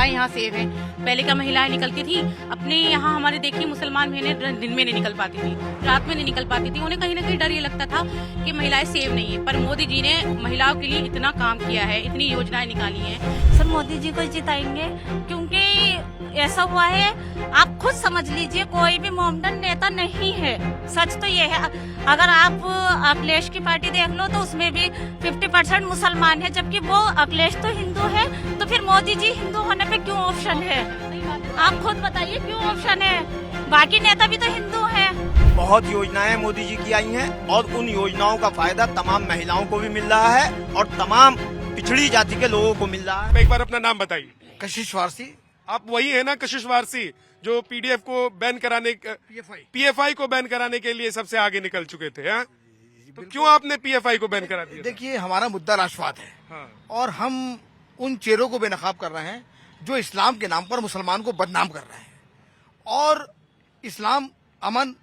महिलाएं यहाँ सेफ हैं। पहले क्या महिलाएं निकलती थी अपने यहाँ, हमारे देखिए मुसलमान बहनें दिन में नहीं निकल पाती थी, रात में नहीं निकल पाती थी, उन्हें कहीं ना कहीं डर ये लगता था कि महिलाएं सेफ नहीं है। पर मोदी जी ने महिलाओं के लिए इतना काम किया है, इतनी योजनाएं निकाली हैं। सर मोदी जी को जिताएंगे, क्योंकि ऐसा हुआ है, आप खुद समझ लीजिए, कोई भी मोमडन नेता नहीं है। सच तो ये है, अगर आप अखिलेश की पार्टी देख लो तो उसमें भी 50% मुसलमान है, जबकि वो अखिलेश तो हिंदू है, तो फिर मोदी जी हिंदू होने पे क्यों ऑप्शन है? आप खुद बताइए क्यों ऑप्शन है? बाकी नेता भी तो हिंदू है। बहुत योजनाएं मोदी जी की आई हैं और उन योजनाओं का फायदा तमाम महिलाओं को भी मिल रहा है और तमाम पिछड़ी जाति के लोगों को मिल रहा है। एक बार अपना नाम बताइए। कशिश वारसी। आप वही है ना कशिश वारसी, जो पीडीएफ को बैन कराने, पीएफआई को बैन कराने के लिए सबसे आगे निकल चुके थे, हाँ? तो क्यों आपने पीएफआई को बैन करा दिया? देखिए, हमारा मुद्दा राष्ट्रवाद है, हाँ। और हम उन चेहरों को बेनकाब कर रहे हैं जो इस्लाम के नाम पर मुसलमान को बदनाम कर रहे हैं। और इस्लाम अमन,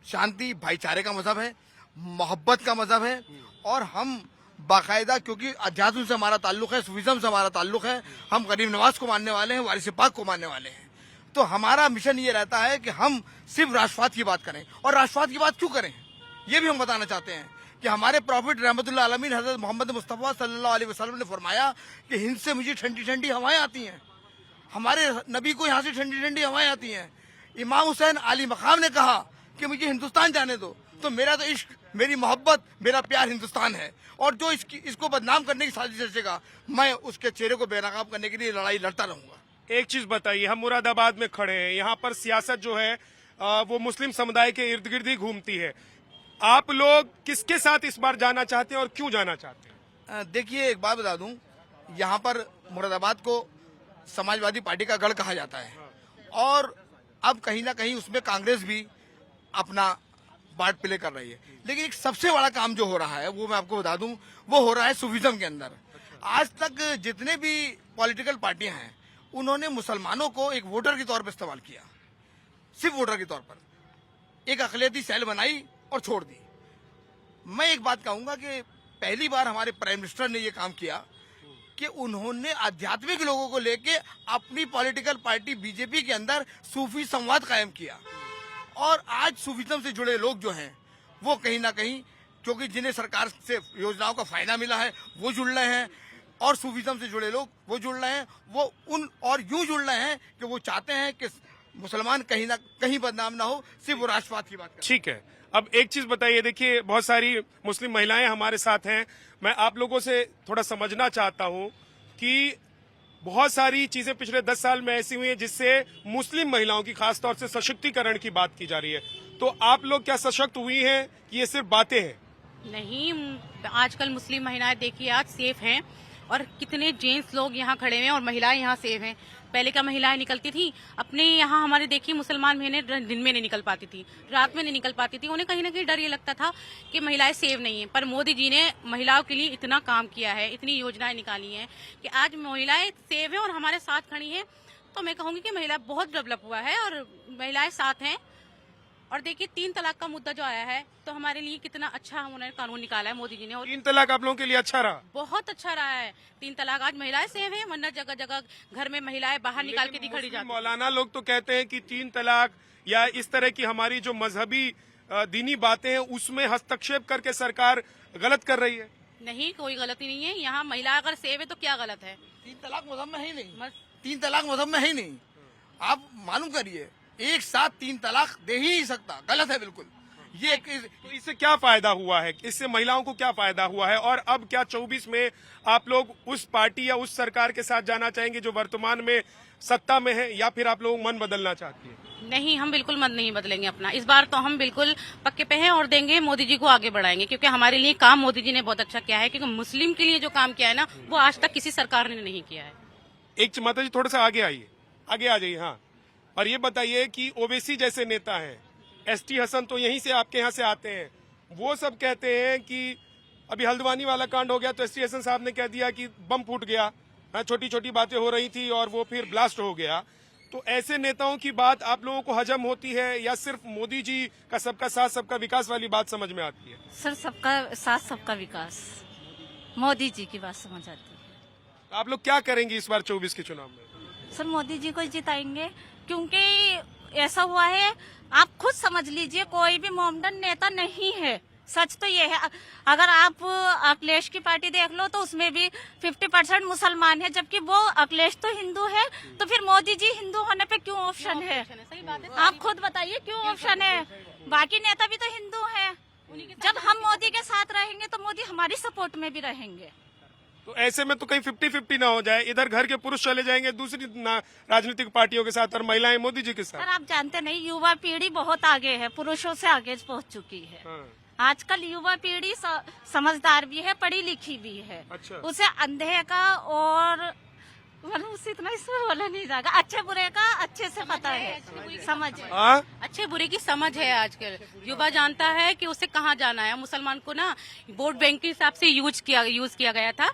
शांति, भाईचारे का मजहब है, मोहब्बत का मजहब है, और हम बाकायदा, क्योंकि अध्यात्म से हमारा ताल्लुक है, सूफिज्म से हमारा ताल्लुक है, हम गरीब नवाज को मानने वाले हैं, वारिस पाक को मानने वाले हैं। तो हमारा मिशन ये रहता है कि हम सिर्फ राष्ट्रवाद की बात करें। और राष्ट्रवाद की बात क्यों करें, ये भी हम बताना चाहते हैं कि हमारे प्रॉफिट रहमतुल्लाह अलमीन हजरत मोहम्मद मुस्तफ़ा सल्लल्लाहु अलैहि वसल्लम ने फरमाया कि हिंद से मुझे ठंडी ठंडी हवाएं आती हैं। हमारे नबी को यहाँ से ठंडी ठंडी हवाएं आती हैं। इमाम हुसैन आली मकाम ने कहा कि मुझे हिंदुस्तान जाने दो। तो मेरा तो इश्क, मेरी मोहब्बत, मेरा प्यार हिंदुस्तान है, और जो इसको बदनाम करने की साजिश रचेगा, मैं उसके चेहरे को बेनकाब करने के लिए लड़ाई लड़ता रहूंगा। एक चीज बताइए, हम मुरादाबाद में खड़े हैं, यहाँ पर सियासत जो है वो मुस्लिम समुदाय के इर्द गिर्द ही घूमती है। आप लोग किसके साथ इस बार जाना चाहते हैं और क्यों जाना चाहते हैं? देखिए, एक बात बता दूं, यहाँ पर मुरादाबाद को समाजवादी पार्टी का गढ़ कहा जाता है, और अब कहीं ना कहीं उसमें कांग्रेस भी अपना पार्ट प्ले कर रही है। लेकिन एक सबसे बड़ा काम जो हो रहा है, वो मैं आपको बता दूं, वो हो रहा है सूफिज्म के अंदर। आज तक जितने भी पॉलिटिकल पार्टियां हैं, उन्होंने मुसलमानों को एक वोटर के तौर पर इस्तेमाल किया, सिर्फ वोटर के तौर पर एक अक़लियती सेल बनाई और छोड़ दी। मैं एक बात कहूंगा कि पहली बार हमारे प्राइम मिनिस्टर ने ये काम किया कि उन्होंने आध्यात्मिक लोगों को लेके अपनी पॉलिटिकल पार्टी बीजेपी के अंदर सूफी संवाद कायम किया। और आज सूफीज्म से जुड़े लोग जो हैं, वो कहीं ना कहीं, क्योंकि जिन्हें सरकार से योजनाओं का फायदा मिला है, वो जुड़ रहे हैं, और सूफीज्म से जुड़े लोग वो जुड़ रहे हैं, वो उन और यूं जुड़ रहे हैं कि वो चाहते हैं कि मुसलमान कहीं ना कहीं बदनाम ना हो, सिर्फ वो राष्ट्रवाद की बात करें। ठीक है, अब एक चीज बताइए, देखिए बहुत सारी मुस्लिम महिलाएं हमारे साथ हैं। मैं आप लोगों से थोड़ा समझना चाहता हूं कि बहुत सारी चीजें पिछले 10 साल में ऐसी हुई हैं जिससे मुस्लिम महिलाओं की खासतौर से सशक्तिकरण की बात की जा रही है। तो आप लोग क्या सशक्त हुई हैं कि ये सिर्फ बातें हैं? नहीं, आजकल मुस्लिम महिलाएं देखिए आज सेफ हैं, और कितने जेंट्स लोग यहाँ खड़े हुए हैं और महिलाएं यहाँ सेफ हैं। पहले क्या महिलाएं निकलती थी अपने यहाँ, हमारे देखिए मुसलमान बहनें दिन में नहीं निकल पाती थी, रात में नहीं निकल पाती थी, उन्हें कहीं ना कहीं डर ये लगता था कि महिलाएं सेफ नहीं है। पर मोदी जी ने महिलाओं के लिए इतना काम किया है, इतनी योजनाएं निकाली हैं कि आज महिलाएं सेफ हैं और हमारे साथ खड़ी हैं। तो मैं कहूँगी कि महिला बहुत डेवलप हुआ है और महिलाएं साथ हैं। और देखिए 3 तलाक का मुद्दा जो आया है, तो हमारे लिए कितना अच्छा उन्होंने कानून निकाला है मोदी जी ने। और 3 तलाक आप लोगों के लिए अच्छा रहा? बहुत अच्छा रहा है 3 तलाक। आज महिलाएं सेफ हैं, वरना जगह जगह घर में महिलाएं बाहर निकाल के दिखड़ी जाती। मौलाना लोग तो कहते हैं कि 3 तलाक या इस तरह की हमारी जो मजहबी दीनी बातें हैं, उसमें हस्तक्षेप करके सरकार गलत कर रही है। नहीं, कोई गलती नहीं है। यहाँ महिला अगर सेफ है तो क्या गलत है? 3 तलाक मजहब में है नहीं, 3 तलाक मजहब में है नहीं। आप मालूम करिए, एक साथ 3 तलाक दे ही नहीं सकता, गलत है बिल्कुल। ये तो इससे क्या फायदा हुआ है, इससे महिलाओं को क्या फायदा हुआ है? और अब क्या 24 में आप लोग उस पार्टी या उस सरकार के साथ जाना चाहेंगे जो वर्तमान में सत्ता में है, या फिर आप लोग मन बदलना चाहती है? नहीं, हम बिल्कुल मन नहीं बदलेंगे अपना। इस बार तो हम बिल्कुल पक्के पे हैं और देंगे, मोदी जी को आगे बढ़ाएंगे, क्योंकि हमारे लिए काम मोदी जी ने बहुत अच्छा किया है। क्योंकि मुस्लिम के लिए जो काम किया है ना, वो आज तक किसी सरकार ने नहीं किया है। एक माता जी थोड़ा सा आगे आइए, आगे आ जाइए। हाँ, और ये बताइए कि ओवैसी जैसे नेता हैं, एसटी हसन तो यहीं से आपके यहाँ से आते हैं, वो सब कहते हैं कि अभी हल्द्वानी वाला कांड हो गया तो एसटी हसन साहब ने कह दिया कि बम फूट गया, छोटी छोटी बातें हो रही थी और वो फिर ब्लास्ट हो गया। तो ऐसे नेताओं की बात आप लोगों को हजम होती है, या सिर्फ मोदी जी का सबका साथ सबका विकास वाली बात समझ में आती है? सर, सबका साथ सबका विकास, मोदी जी की बात समझ आती है। आप लोग क्या करेंगे इस बार 24 के चुनाव में? सर मोदी जी को जिताएंगे, क्योंकि ऐसा हुआ है, आप खुद समझ लीजिए, कोई भी मोमडन नेता नहीं है। सच तो ये है, अगर आप अखिलेश की पार्टी देख लो तो उसमें भी 50% मुसलमान है, जबकि वो अखिलेश तो हिंदू है, तो फिर मोदी जी हिंदू होने पे क्यों ऑप्शन है? सही बात है। आप खुद बताइए क्यों ऑप्शन है? बाकी नेता भी तो हिंदू हैं। जब हम मोदी के साथ रहेंगे तो मोदी हमारी सपोर्ट में भी रहेंगे। तो ऐसे में तो कहीं 50-50 ना हो जाए, इधर घर के पुरुष चले जाएंगे दूसरी राजनीतिक पार्टियों के साथ और महिलाएं मोदी जी के सर साथ। आप जानते नहीं, युवा पीढ़ी बहुत आगे है, पुरुषों से आगे पहुंच चुकी है। हाँ। आजकल युवा पीढ़ी समझदार भी है, पढ़ी लिखी भी है। अच्छा। उसे अंधे का और उसे इतना इसमें बोला नहीं जाएगा, अच्छे बुरे का अच्छे से पता है, समझ है। हाँ? अच्छे बुरे की समझ है। आजकल युवा जानता है कि उसे कहाँ जाना है। मुसलमान को ना वोट बैंक के हिसाब से यूज किया गया था।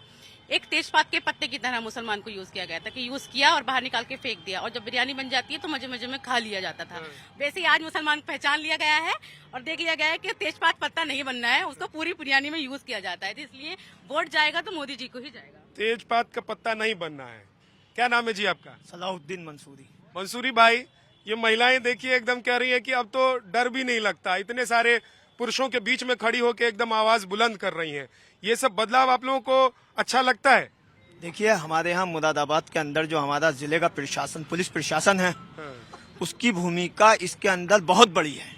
एक तेजपात के पत्ते की तरह मुसलमान को यूज किया गया था कि यूज किया और बाहर निकाल के फेंक दिया, और जब बिरयानी बन जाती है तो मजे मजे में खा लिया जाता था। वैसे ही आज मुसलमान को पहचान लिया गया है और देख लिया गया है कि तेजपात पत्ता नहीं बनना है, उसको पूरी बिरयानी में यूज किया जाता है। तो इसलिए वोट जाएगा तो मोदी जी को ही जाएगा। तेजपात का पत्ता नहीं बनना है। क्या नाम है जी आपका? सलाहुद्दीन मंसूरी। मंसूरी भाई, ये महिलाएं देखिए एकदम कह रही है कि अब तो डर भी नहीं लगता, इतने सारे पुरुषों के बीच में खड़ी होकर एकदम आवाज बुलंद कर रही हैं। ये सब बदलाव आप लोगों को अच्छा लगता है? देखिए, हमारे यहाँ मुरादाबाद के अंदर जो हमारा जिले का प्रशासन, पुलिस प्रशासन है, उसकी भूमिका इसके अंदर बहुत बड़ी है।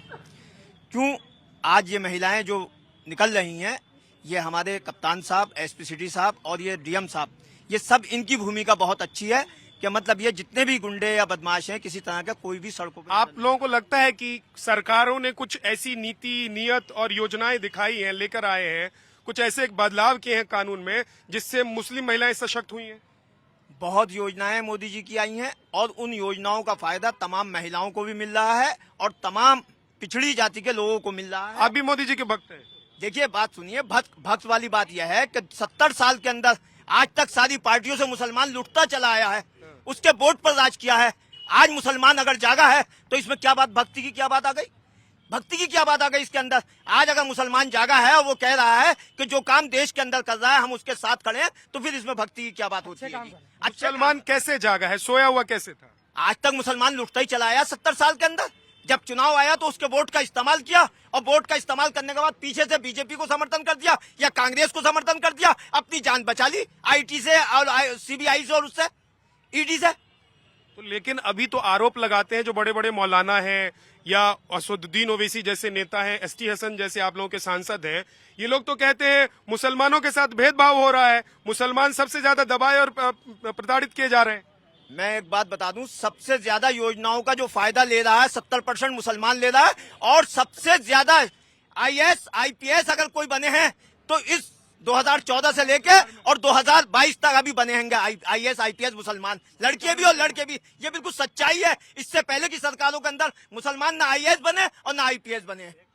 क्यों आज ये महिलाएं जो निकल रही हैं, ये हमारे कप्तान साहब, एसपी सिटी साहब और ये डीएम साहब, ये सब इनकी भूमिका बहुत अच्छी है। कि मतलब ये जितने भी गुंडे या बदमाश हैं, किसी तरह का कोई भी सड़कों पर। आप लोगों को लगता है कि सरकारों ने कुछ ऐसी नीति, नियत और योजनाएं दिखाई हैं, लेकर आए हैं, कुछ ऐसे एक बदलाव किए हैं कानून में जिससे मुस्लिम महिलाएं सशक्त हुई हैं? बहुत योजनाएं मोदी जी की आई हैं और उन योजनाओं का फायदा तमाम महिलाओं को भी मिल रहा है और तमाम पिछड़ी जाति के लोगों को मिल रहा है। आप भी मोदी जी के भक्त हैं? देखिए, बात सुनिए, भक्त वाली बात यह है कि 70 साल के अंदर आज तक सारी पार्टियों से मुसलमान लुटता चला आया है, उसके वोट पर राज किया है। आज मुसलमान अगर जागा है तो इसमें क्या बात, भक्ति की क्या बात आ गई? भक्ति की क्या बात आ गई इसके अंदर? आज अगर मुसलमान जागा है और वो कह रहा है कि जो काम देश के अंदर कर रहा है हम उसके साथ खड़े हैं, तो फिर इसमें भक्ति की क्या बात होती है? मुसलमान कैसे जागा है, सोया हुआ कैसे था? आज तक मुसलमान लुटता ही चला आया 70 साल के अंदर। जब चुनाव आया तो उसके वोट का इस्तेमाल किया और वोट का इस्तेमाल करने के बाद पीछे से बीजेपी को समर्थन कर दिया या कांग्रेस को समर्थन कर दिया, अपनी जान बचा ली आईटी से और सीबीआई से और उससे ईडी से। तो लेकिन अभी तो आरोप लगाते हैं जो बड़े बड़े मौलाना हैं या असदुद्दीन ओवैसी जैसे नेता हैं, एसटी हसन जैसे आप लोगों के सांसद हैं, ये लोग तो कहते हैं मुसलमानों के साथ भेदभाव हो रहा है, मुसलमान सबसे ज्यादा दबाए और प्रताड़ित किए जा रहे हैं। मैं एक बात बता दूं, सबसे ज्यादा योजनाओं का जो फायदा ले रहा है 70% मुसलमान ले रहा है, और सबसे ज्यादा आईएएस आईपीएस अगर कोई बने हैं तो इस 2014 से लेके और 2022 तक अभी बने हैं आईएएस आईपीएस मुसलमान, लड़के भी और लड़के भी। ये बिल्कुल सच्चाई है। इससे पहले की सरकारों के अंदर मुसलमान ना आईएएस बने और ना आईपीएस बने।